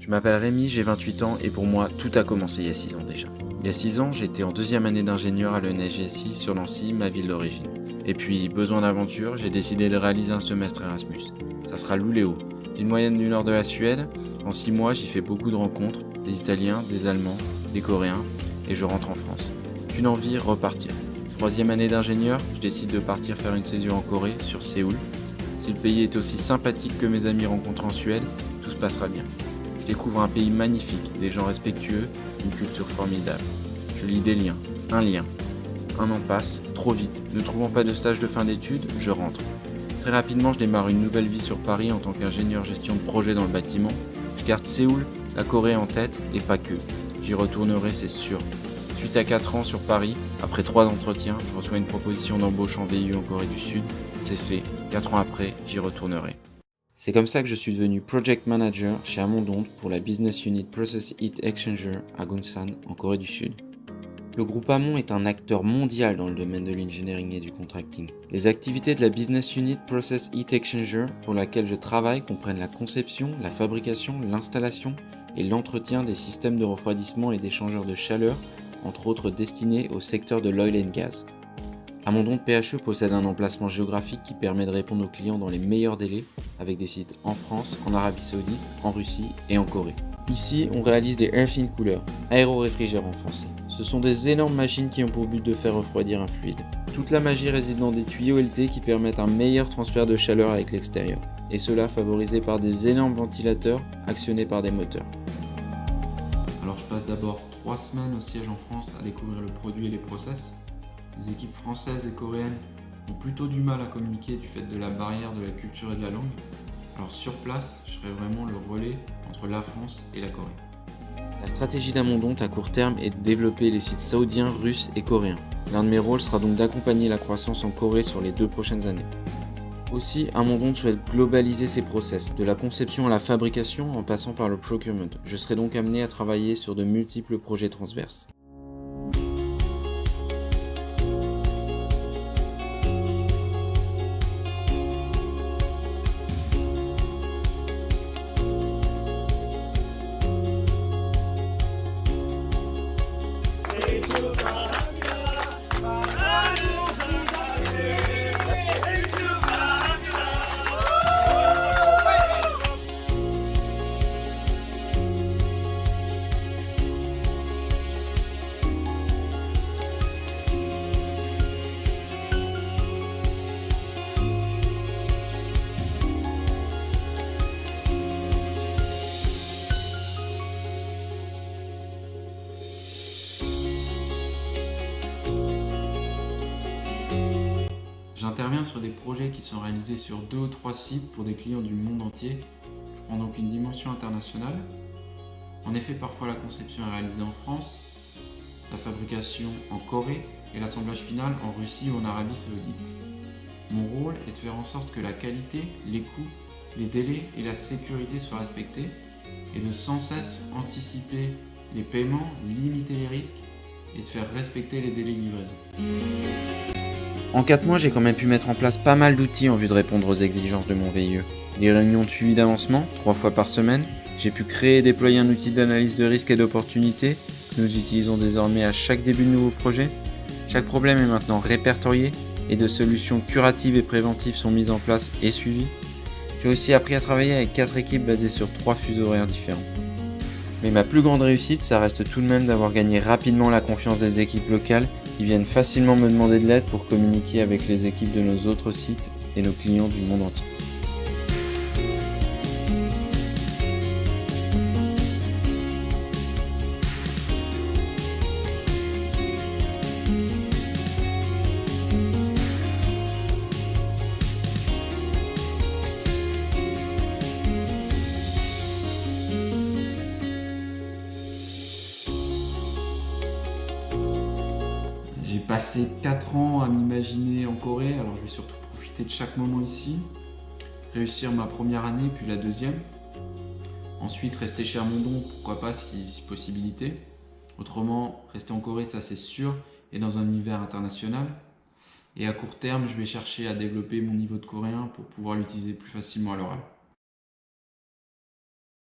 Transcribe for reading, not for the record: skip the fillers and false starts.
Je m'appelle Rémi, j'ai 28 ans et pour moi, tout a commencé il y a 6 ans déjà. Il y a 6 ans, j'étais en deuxième année d'ingénieur à l'ENSGSI sur Nancy, ma ville d'origine. Et puis, besoin d'aventure, j'ai décidé de réaliser un semestre Erasmus. Ça sera Luleå, d'une moyenne du nord de la Suède. En 6 mois, j'y fais beaucoup de rencontres, des Italiens, des Allemands, des Coréens, et je rentre en France. Qu'une envie, repartir. Troisième année d'ingénieur, je décide de partir faire une césure en Corée, sur Séoul. Si le pays est aussi sympathique que mes amis rencontrés en Suède, tout se passera bien. Je découvre un pays magnifique, des gens respectueux, une culture formidable. Je lis des liens, un lien. Un an passe, trop vite. Ne trouvant pas de stage de fin d'études, je rentre. Très rapidement, je démarre une nouvelle vie sur Paris en tant qu'ingénieur gestion de projet dans le bâtiment. Je garde Séoul, la Corée en tête, et pas que. J'y retournerai, c'est sûr. Suite à 4 ans sur Paris, après 3 entretiens, je reçois une proposition d'embauche en VIE en Corée du Sud. C'est fait. 4 ans après, j'y retournerai. C'est comme ça que je suis devenu Project Manager chez Amondonte pour la Business Unit Process Heat Exchanger à Gongsan, en Corée du Sud. Le groupe Amon est un acteur mondial dans le domaine de l'engineering et du contracting. Les activités de la Business Unit Process Heat Exchanger pour laquelle je travaille comprennent la conception, la fabrication, l'installation et l'entretien des systèmes de refroidissement et d'échangeurs de chaleur, entre autres destinés au secteur de l'oil and gas. Amondonte PHE possède un emplacement géographique qui permet de répondre aux clients dans les meilleurs délais, avec des sites en France, en Arabie Saoudite, en Russie et en Corée. Ici, on réalise des air fin coolers, aéro-réfrigérants en français. Ce sont des énormes machines qui ont pour but de faire refroidir un fluide. Toute la magie réside dans des tuyaux LT qui permettent un meilleur transfert de chaleur avec l'extérieur, et cela favorisé par des énormes ventilateurs actionnés par des moteurs. Alors je passe d'abord 3 semaines au siège en France à découvrir le produit et les process. Les équipes françaises et coréennes ont plutôt du mal à communiquer du fait de la barrière de la culture et de la langue. Alors sur place, je serai vraiment le relais entre la France et la Corée. La stratégie d'Amondonte à court terme est de développer les sites saoudiens, russes et coréens. L'un de mes rôles sera donc d'accompagner la croissance en Corée sur les 2 prochaines années. Aussi, Amondonte souhaite globaliser ses process, de la conception à la fabrication en passant par le procurement. Je serai donc amené à travailler sur de multiples projets transverses. J'interviens sur des projets qui sont réalisés sur 2 ou 3 sites pour des clients du monde entier. Je prends donc une dimension internationale. En effet, parfois la conception est réalisée en France, la fabrication en Corée et l'assemblage final en Russie ou en Arabie Saoudite. Mon rôle est de faire en sorte que la qualité, les coûts, les délais et la sécurité soient respectés et de sans cesse anticiper les paiements, limiter les risques et de faire respecter les délais de livraison. En 4 mois, j'ai quand même pu mettre en place pas mal d'outils en vue de répondre aux exigences de mon VIE. Des réunions de suivi d'avancement, 3 fois par semaine. J'ai pu créer et déployer un outil d'analyse de risques et d'opportunités que nous utilisons désormais à chaque début de nouveau projet. Chaque problème est maintenant répertorié et de solutions curatives et préventives sont mises en place et suivies. J'ai aussi appris à travailler avec 4 équipes basées sur 3 fuseaux horaires différents. Mais ma plus grande réussite, ça reste tout de même d'avoir gagné rapidement la confiance des équipes locales qui viennent facilement me demander de l'aide pour communiquer avec les équipes de nos autres sites et nos clients du monde entier. J'ai passé 4 ans à m'imaginer en Corée, alors je vais surtout profiter de chaque moment ici, réussir ma première année puis la deuxième, ensuite rester chez Amondonte, pourquoi pas si possibilité, autrement rester en Corée ça c'est sûr et dans un univers international, et à court terme je vais chercher à développer mon niveau de coréen pour pouvoir l'utiliser plus facilement à l'oral.